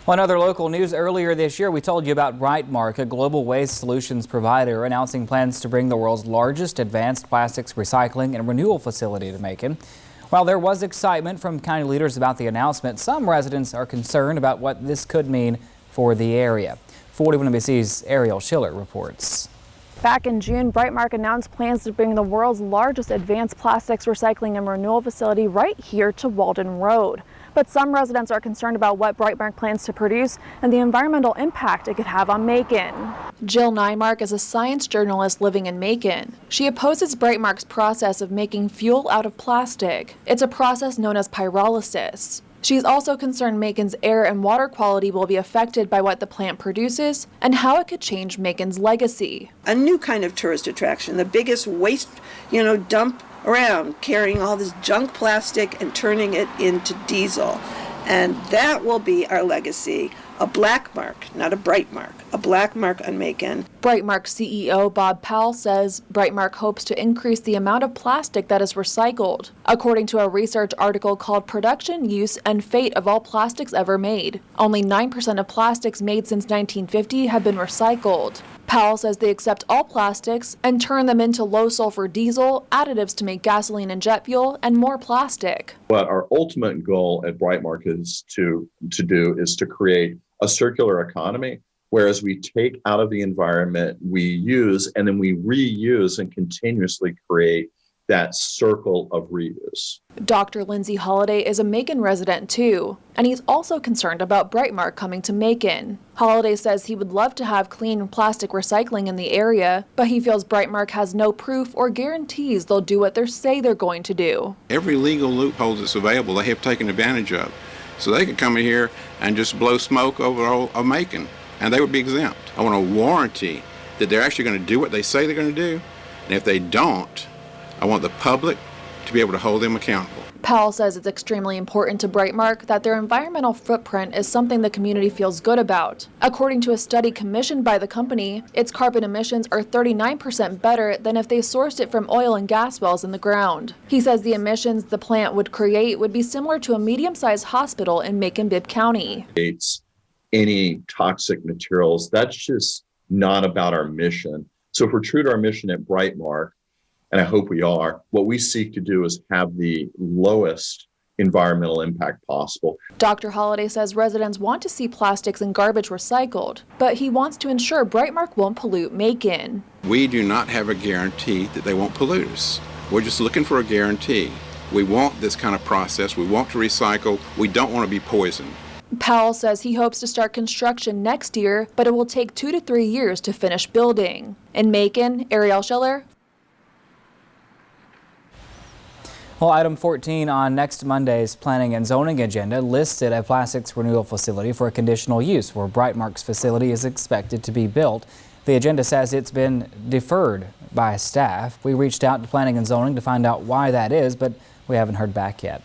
On other local news, earlier this year, we told you about Brightmark, a global waste solutions provider, announcing plans to bring the world's largest advanced plastics recycling and renewal facility to Macon. While there was excitement from county leaders about the announcement, some residents are concerned about what this could mean for the area. 41 NBC's Ariel Schiller reports. Back in June, Brightmark announced plans to bring the world's largest advanced plastics recycling and renewal facility right here to Walden Road. But some residents are concerned about what Brightmark plans to produce and the environmental impact it could have on Macon. Jill Nymark is a science journalist living in Macon. She opposes Brightmark's process of making fuel out of plastic. It's a process known as pyrolysis. She's also concerned Macon's air and water quality will be affected by what the plant produces and how it could change Macon's legacy. A new kind of tourist attraction, the biggest waste, dump around, carrying all this junk plastic and turning it into diesel. And that will be our legacy, a black mark, not a bright mark, a black mark on Macon. Brightmark-CEO-Bob-Powell says Brightmark hopes to increase the amount of plastic that is recycled, according to a research article called Production, Use, and Fate of All Plastics Ever Made. Only 9% of plastics made since 1950 have been recycled. Powell says they accept all plastics and turn them into low-sulfur diesel, additives to make gasoline and jet fuel, and more plastic. What our ultimate goal at Brightmark is to create a circular economy, whereas we take out of the environment, we use, and then we reuse and continuously create that circle of reuse. Dr. Lindsay Holliday is a Macon resident too, and he's also concerned about Brightmark coming to Macon. Holliday says he would love to have clean plastic recycling in the area, but he feels Brightmark has no proof or guarantees they'll do what they say they're going to do. Every legal loophole that's available, they have taken advantage of. So they could come in here and just blow smoke over all of Macon, and they would be exempt. I want a warranty that they're actually going to do what they say they're going to do, and if they don't, I want the public to be able to hold them accountable. Powell says it's extremely important to Brightmark that their environmental footprint is something the community feels good about. According to a study commissioned by the company, its carbon emissions are 39% better than if they sourced it from oil and gas wells in the ground. He says the emissions the plant would create would be similar to a medium-sized hospital in Macon, Bibb County. It's any toxic materials. That's just not about our mission. So if we're true to our mission at Brightmark, and I hope we are, what we seek to do is have the lowest environmental impact possible. Dr. Holliday says residents want to see plastics and garbage recycled, but he wants to ensure Brightmark won't pollute Macon. We do not have a guarantee that they won't pollute us. We're just looking for a guarantee. We want this kind of process. We want to recycle. We don't want to be poisoned. Powell says he hopes to start construction next year, but it will take 2 to 3 years to finish building. In Macon, Ariel Schiller. Well, item 14 on next Monday's planning and zoning agenda listed a plastics renewal facility for a conditional use where Brightmark's facility is expected to be built. The agenda says it's been deferred by staff. We reached out to planning and zoning to find out why that is, but we haven't heard back yet.